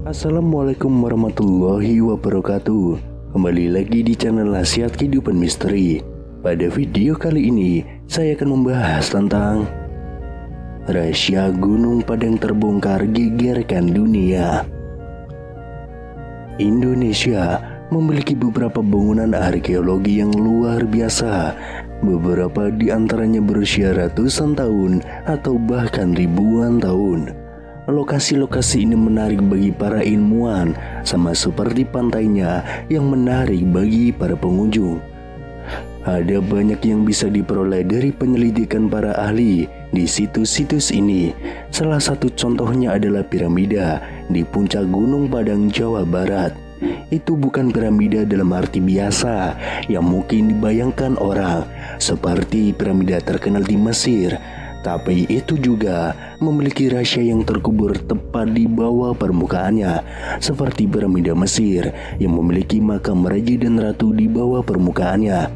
Assalamualaikum warahmatullahi wabarakatuh. Kembali lagi di channel Nasihat Kehidupan Misteri. Pada video kali ini saya akan membahas tentang rahasia Gunung Padang terbongkar gegerkan dunia. Indonesia memiliki beberapa bangunan arkeologi yang luar biasa. Beberapa di antaranya berusia ratusan tahun atau bahkan ribuan tahun. Lokasi-lokasi ini menarik bagi para ilmuwan, sama seperti pantainya yang menarik bagi para pengunjung. Ada banyak yang bisa diperoleh dari penyelidikan para ahli di situs-situs ini. Salah satu contohnya adalah piramida di puncak Gunung Padang, Jawa Barat. Itu bukan piramida dalam arti biasa yang mungkin dibayangkan orang, seperti piramida terkenal di Mesir. Tapi itu juga memiliki rahasia yang terkubur tepat di bawah permukaannya, seperti piramida Mesir yang memiliki makam raja dan ratu di bawah permukaannya.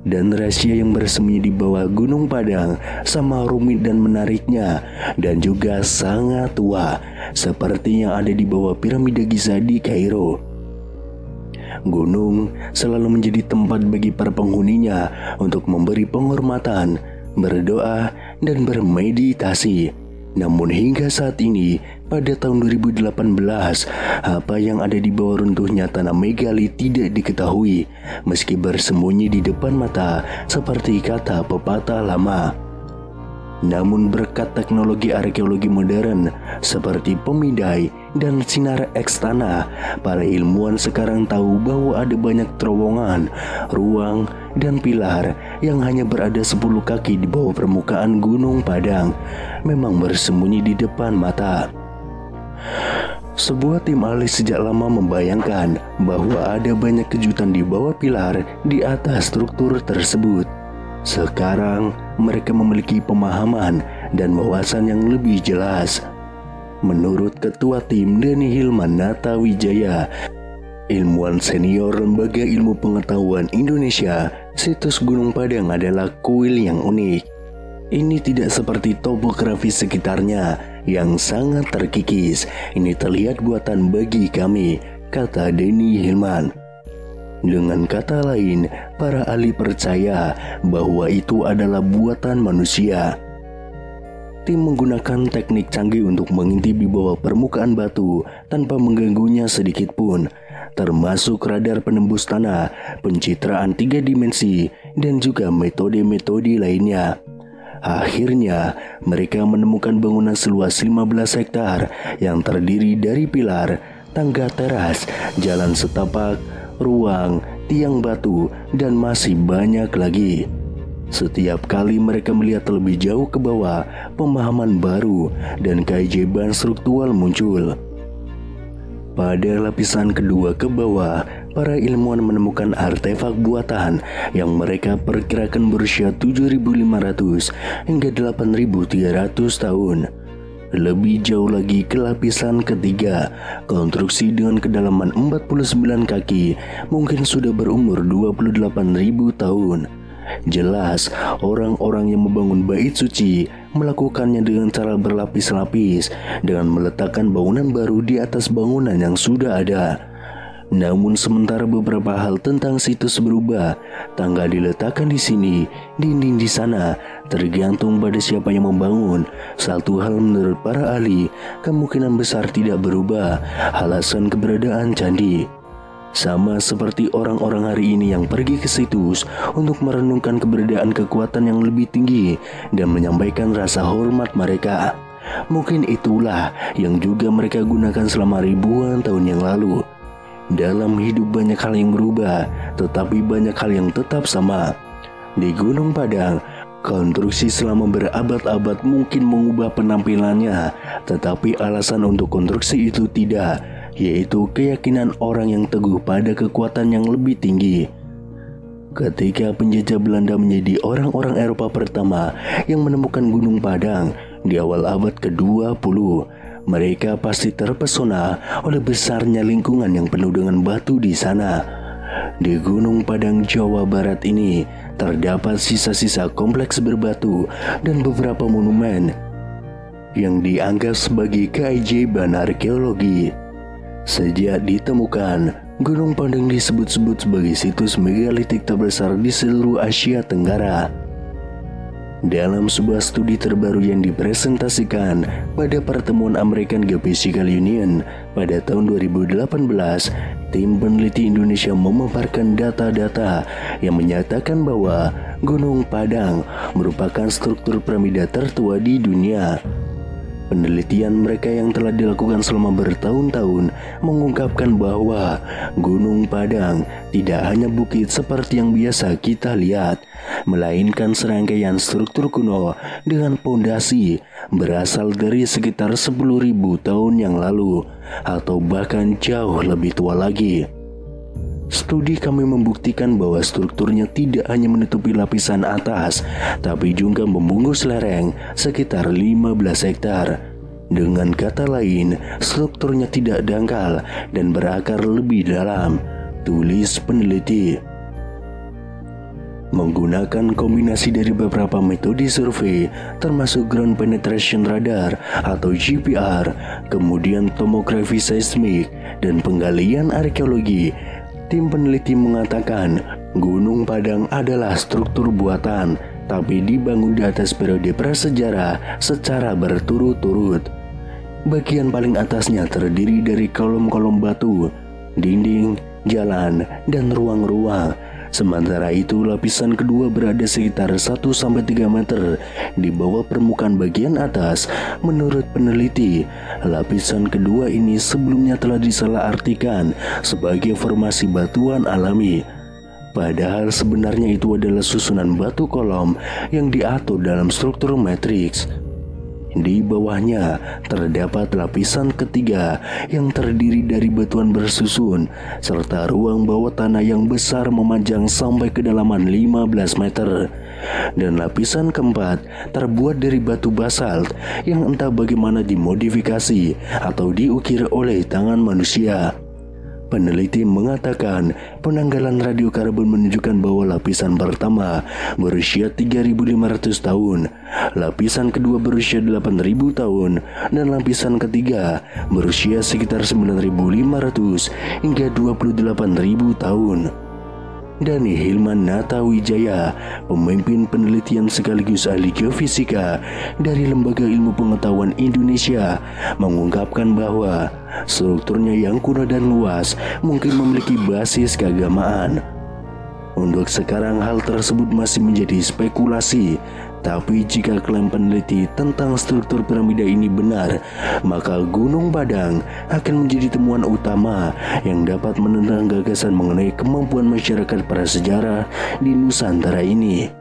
Dan rahasia yang bersembunyi di bawah Gunung Padang sama rumit dan menariknya, dan juga sangat tua, seperti yang ada di bawah piramida Giza di Kairo. Gunung selalu menjadi tempat bagi para penghuninya untuk memberi penghormatan, berdoa, dan bermeditasi. Namun hingga saat ini, pada tahun 2018, apa yang ada di bawah runtuhnya tanah megalit tidak diketahui, meski bersembunyi di depan mata seperti kata pepatah lama. Namun berkat teknologi arkeologi modern seperti pemindai dan sinar X tanah, para ilmuwan sekarang tahu bahwa ada banyak terowongan, ruang, dan pilar yang hanya berada 10 kaki di bawah permukaan Gunung Padang, memang bersembunyi di depan mata. Sebuah tim ahli sejak lama membayangkan bahwa ada banyak kejutan di bawah pilar di atas struktur tersebut. Sekarang mereka memiliki pemahaman dan wawasan yang lebih jelas. Menurut Ketua Tim Denny Hilman Natawijaya, ilmuwan senior Lembaga Ilmu Pengetahuan Indonesia, situs Gunung Padang adalah kuil yang unik. Ini tidak seperti topografi sekitarnya yang sangat terkikis. Ini terlihat buatan bagi kami, kata Denny Hilman. Dengan kata lain, para ahli percaya bahwa itu adalah buatan manusia. Tim menggunakan teknik canggih untuk mengintip di bawah permukaan batu tanpa mengganggunya sedikit pun, termasuk radar penembus tanah, pencitraan 3 dimensi, dan juga metode-metode lainnya. Akhirnya, mereka menemukan bangunan seluas 15 hektar yang terdiri dari pilar, tangga teras, jalan setapak, ruang, tiang batu, dan masih banyak lagi. Setiap kali mereka melihat lebih jauh ke bawah, pemahaman baru dan keajaiban struktural muncul. Pada lapisan kedua ke bawah, para ilmuwan menemukan artefak buatan yang mereka perkirakan berusia 7.500 hingga 8.300 tahun. Lebih jauh lagi ke lapisan ketiga, konstruksi dengan kedalaman 49 kaki mungkin sudah berumur 28.000 tahun. Jelas, orang-orang yang membangun bait suci melakukannya dengan cara berlapis-lapis dengan meletakkan bangunan baru di atas bangunan yang sudah ada. Namun sementara beberapa hal tentang situs berubah, tangga diletakkan di sini, dinding di sana, tergantung pada siapa yang membangun. Satu hal menurut para ahli, kemungkinan besar tidak berubah, alasan keberadaan candi. Sama seperti orang-orang hari ini yang pergi ke situs untuk merenungkan keberadaan kekuatan yang lebih tinggi dan menyampaikan rasa hormat mereka. Mungkin itulah yang juga mereka gunakan selama ribuan tahun yang lalu. Dalam hidup banyak hal yang berubah, tetapi banyak hal yang tetap sama. Di Gunung Padang, konstruksi selama berabad-abad mungkin mengubah penampilannya, tetapi alasan untuk konstruksi itu tidak, yaitu keyakinan orang yang teguh pada kekuatan yang lebih tinggi. Ketika penjajah Belanda menjadi orang-orang Eropa pertama yang menemukan Gunung Padang di awal abad ke-20, mereka pasti terpesona oleh besarnya lingkungan yang penuh dengan batu di sana. Di Gunung Padang, Jawa Barat ini terdapat sisa-sisa kompleks berbatu dan beberapa monumen yang dianggap sebagai keajaiban arkeologi. Sejak ditemukan, Gunung Padang disebut-sebut sebagai situs megalitik terbesar di seluruh Asia Tenggara. Dalam sebuah studi terbaru yang dipresentasikan pada pertemuan American Geophysical Union pada tahun 2018, tim peneliti Indonesia memaparkan data-data yang menyatakan bahwa Gunung Padang merupakan struktur piramida tertua di dunia. Penelitian mereka yang telah dilakukan selama bertahun-tahun mengungkapkan bahwa Gunung Padang tidak hanya bukit seperti yang biasa kita lihat, melainkan serangkaian struktur kuno dengan pondasi berasal dari sekitar 10.000 tahun yang lalu atau bahkan jauh lebih tua lagi. Studi kami membuktikan bahwa strukturnya tidak hanya menutupi lapisan atas, tapi juga membungkus lereng sekitar 15 hektar. Dengan kata lain, strukturnya tidak dangkal dan berakar lebih dalam, tulis peneliti. Menggunakan kombinasi dari beberapa metode survei, termasuk Ground Penetration Radar atau GPR, kemudian tomografi seismik, dan penggalian arkeologi, tim peneliti mengatakan Gunung Padang adalah struktur buatan, tapi dibangun di atas periode prasejarah secara berturut-turut. Bagian paling atasnya terdiri dari kolom-kolom batu, dinding, jalan, dan ruang-ruang. Sementara itu lapisan kedua berada sekitar 1-3 meter di bawah permukaan bagian atas. Menurut peneliti, lapisan kedua ini sebelumnya telah disalahartikan sebagai formasi batuan alami. Padahal sebenarnya itu adalah susunan batu kolom yang diatur dalam struktur matriks. Di bawahnya terdapat lapisan ketiga yang terdiri dari batuan bersusun serta ruang bawah tanah yang besar memanjang sampai kedalaman 15 meter. Dan lapisan keempat terbuat dari batu basalt yang entah bagaimana dimodifikasi atau diukir oleh tangan manusia. Peneliti mengatakan penanggalan radiokarbon menunjukkan bahwa lapisan pertama berusia 3.500 tahun, lapisan kedua berusia 8.000 tahun, dan lapisan ketiga berusia sekitar 9.500 hingga 28.000 tahun. Dani Hilman Natawijaya, pemimpin penelitian sekaligus ahli geofisika dari Lembaga Ilmu Pengetahuan Indonesia, mengungkapkan bahwa strukturnya yang kuno dan luas mungkin memiliki basis keagamaan. Untuk sekarang hal tersebut masih menjadi spekulasi, tapi jika klaim peneliti tentang struktur piramida ini benar, maka Gunung Padang akan menjadi temuan utama yang dapat menentang gagasan mengenai kemampuan masyarakat prasejarah di Nusantara ini.